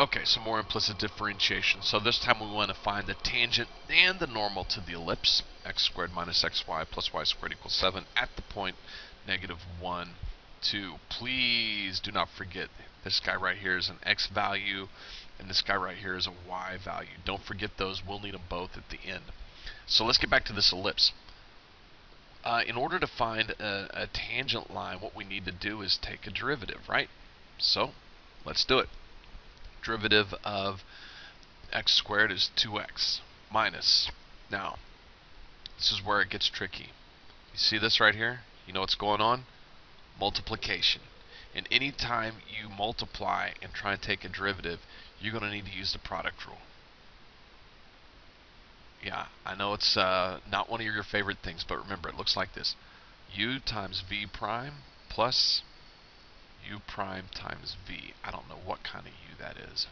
Okay, some more implicit differentiation. So this time we want to find the tangent and the normal to the ellipse, x squared minus xy plus y squared equals 7 at the point -1, 2. Please do not forget this guy right here is an x value and this guy right here is a y value. Don't forget those. We'll need them both at the end. So let's get back to this ellipse. In order to find a tangent line, what we need to do is take a derivative, right? So let's do it. Derivative of x squared is 2x minus. Now, this is where it gets tricky. You see this right here? You know what's going on? Multiplication. And any time you multiply and try and take a derivative, you're going to need to use the product rule. Yeah, I know it's not one of your favorite things, but remember, it looks like this. U times v prime plus u prime times v. I don't know what kind of u that is.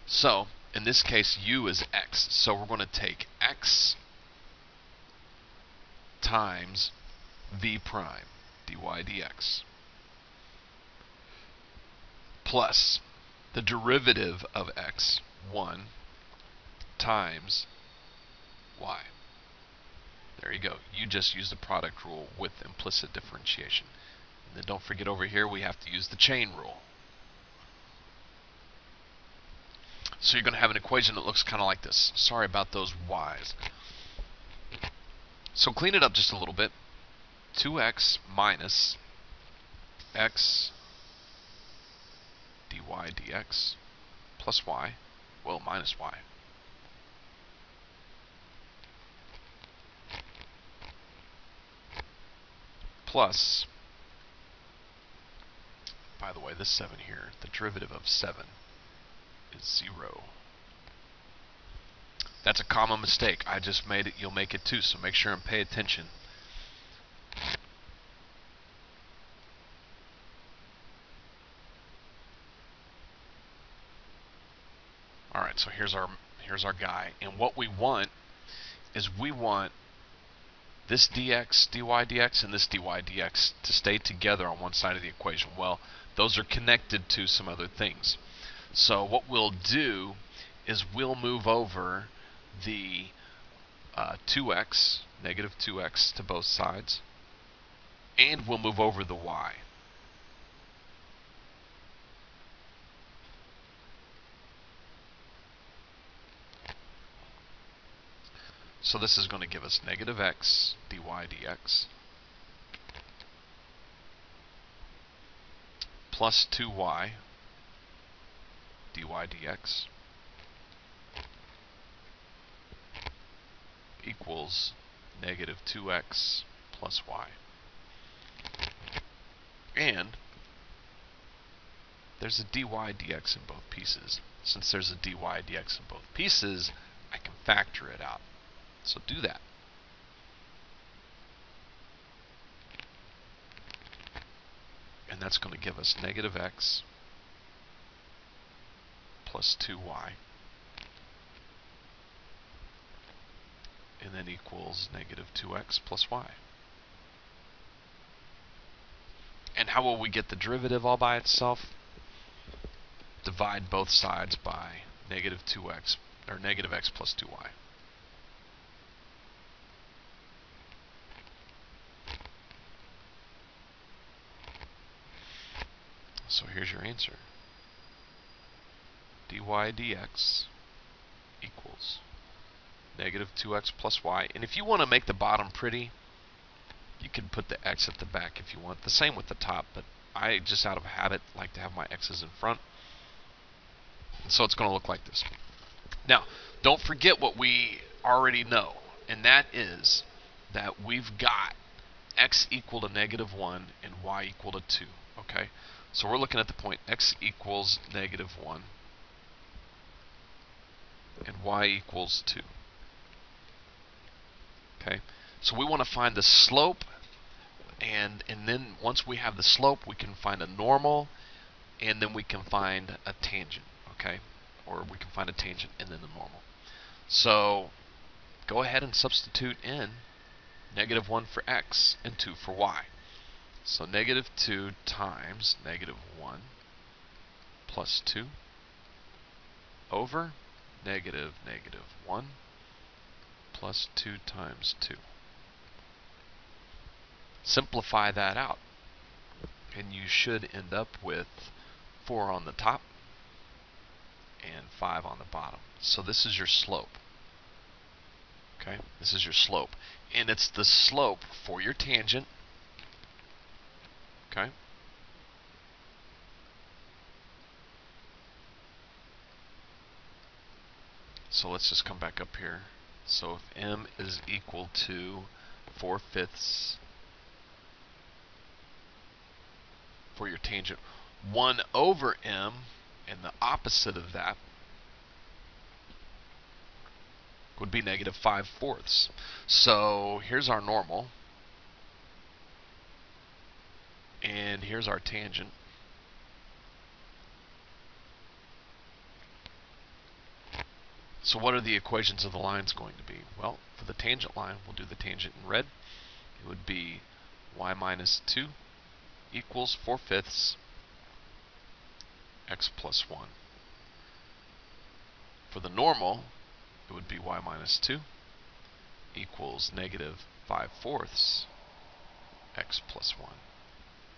So, in this case, u is x. So we're going to take x times v prime, dy dx, plus the derivative of x, 1, times y. There you go. You just use the product rule with implicit differentiation. And then don't forget over here we have to use the chain rule. So you're going to have an equation that looks kind of like this. Sorry about those y's. So clean it up just a little bit. 2x minus x dy dx plus y, well, minus y. Plus, by the way, this 7 here, the derivative of 7 is 0. That's a common mistake. I just made it. You'll make it too, so make sure and pay attention. Alright, so here's our guy. And what we want is we want this dx, dy dx, and this dy dx to stay together on one side of the equation. Well, those are connected to some other things. So what we'll do is we'll move over the 2x, negative 2x to both sides, and we'll move over the y. So this is going to give us negative x dy dx plus 2y dy dx equals negative 2x plus y. And there's a dy dx in both pieces. Since there's a dy dx in both pieces, I can factor it out. So do that. And that's going to give us negative x plus 2y, and then equals negative 2x plus y. And how will we get the derivative all by itself? Divide both sides by negative 2x, or negative x plus 2y. So here's your answer. Dy dx equals negative 2x plus y. And if you want to make the bottom pretty, you can put the x at the back if you want. The same with the top, but I just out of habit like to have my x's in front. And so it's going to look like this. Now, don't forget what we already know, and that is that we've got x equal to negative 1 and y equal to 2. Okay? So we're looking at the point x equals negative 1 and y equals 2. Okay? So we want to find the slope, and then once we have the slope, we can find a normal, and then we can find a tangent. Okay? Or we can find a tangent and then the normal. So go ahead and substitute in negative 1 for x and 2 for y. So negative 2 times negative 1 plus 2 over negative 1 plus 2 times 2. Simplify that out, and you should end up with 4 on the top and 5 on the bottom. So this is your slope. Okay, this is your slope, and it's the slope for your tangent. Okay. So let's just come back up here. So if m is equal to 4/5 for your tangent, 1 over m, and the opposite of that would be negative 5/4. So here's our normal, and here's our tangent. So what are the equations of the lines going to be? Well, for the tangent line, we'll do the tangent in red. It would be y minus 2 equals 4/5 x plus 1. For the normal, it would be y minus 2 equals negative 5/4 x plus 1.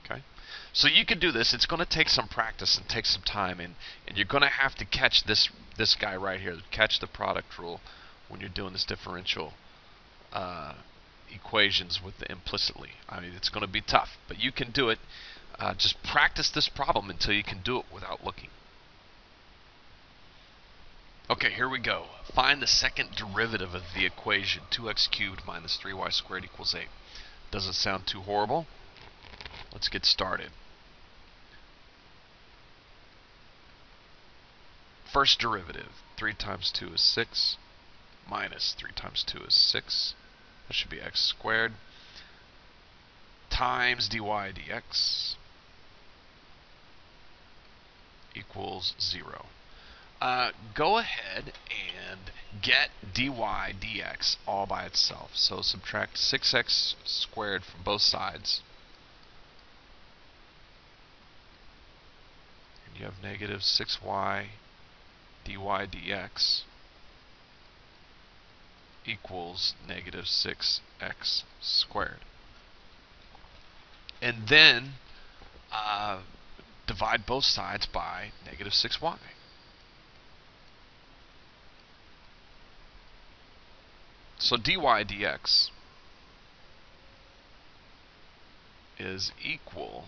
Okay? So you can do this. It's going to take some practice and take some time, and you're going to have to catch this guy right here, catch the product rule when you're doing this differential equations with the implicitly. I mean, it's going to be tough, but you can do it. Just practice this problem until you can do it without looking. Okay, here we go. Find the second derivative of the equation 2x cubed minus 3y squared equals 8. Doesn't sound too horrible. Let's get started. First derivative, 3 times 2 is 6, minus 3 times 2 is 6. That should be x squared, times dy dx equals 0. Go ahead and get dy dx all by itself. So subtract 6x squared from both sides. And you have negative 6y dy dx equals negative 6x squared. And then divide both sides by negative 6y. So dy dx is equal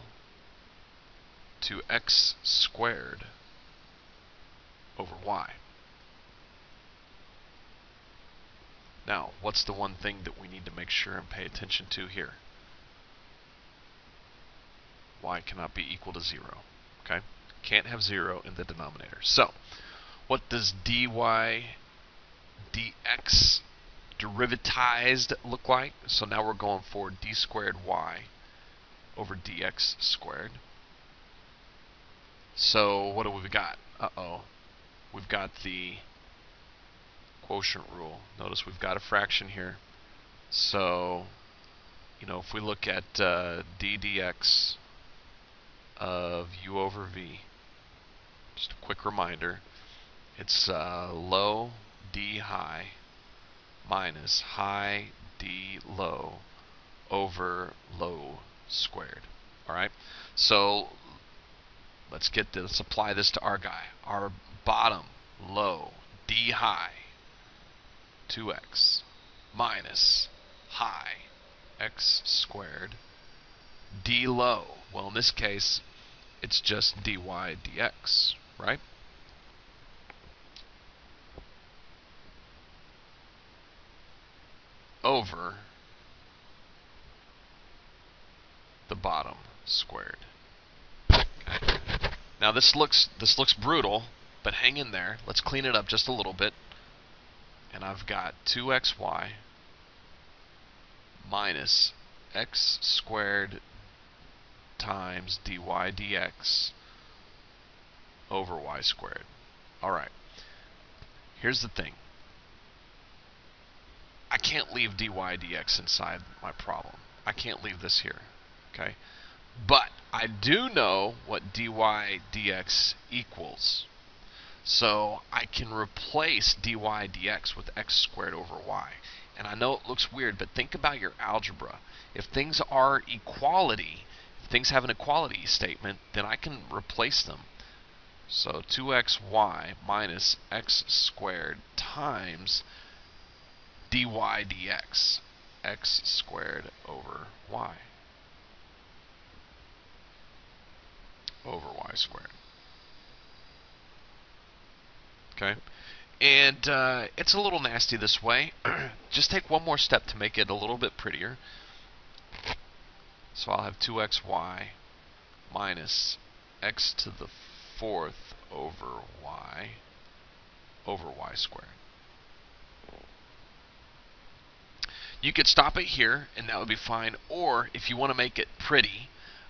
to x squared over y. Now, what's the one thing that we need to make sure and pay attention to here? Y cannot be equal to 0. Okay? Can't have 0 in the denominator. So, what does dy dx derivatized look like? So now we're going for d squared y over dx squared. So what do we got? Uh-oh. We've got the quotient rule. Notice we've got a fraction here. So, if we look at d dx of u over v, just a quick reminder, it's low d high minus high d low over low squared. Alright? So let's apply this to our guy. Our bottom, low, d high, 2x, minus high, x squared, d low. Well, in this case, it's just dy dx, right? Over the bottom squared. Okay. Now this looks brutal, but hang in there. Let's clean it up just a little bit. And I've got 2xy minus x squared times dy dx over y squared. Alright. Here's the thing. I can't leave dy dx inside my problem. I can't leave this here. Okay? But I do know what dy dx equals. So I can replace dy dx with x squared over y. And I know it looks weird, but think about your algebra. If things are equality, if things have an equality statement, then I can replace them. So 2xy minus x squared times dy dx, x squared over y squared. Okay? And it's a little nasty this way. Just take one more step to make it a little bit prettier. So I'll have 2xy minus x to the fourth over y squared. You could stop it here, and that would be fine. Or if you want to make it pretty,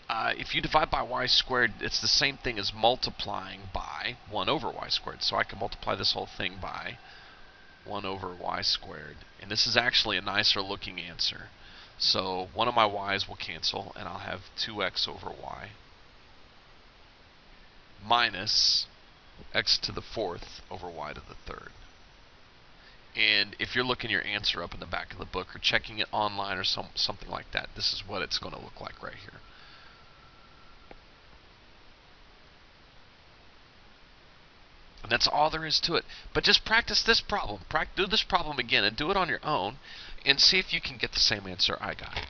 if you divide by y squared, it's the same thing as multiplying by 1 over y squared. So I can multiply this whole thing by 1 over y squared. And this is actually a nicer looking answer. So one of my y's will cancel, and I'll have 2x over y minus x to the fourth over y to the third. And if you're looking your answer up in the back of the book or checking it online or something like that, this is what it's going to look like right here. And that's all there is to it. But just practice this problem. Do this problem again and do it on your own and see if you can get the same answer I got.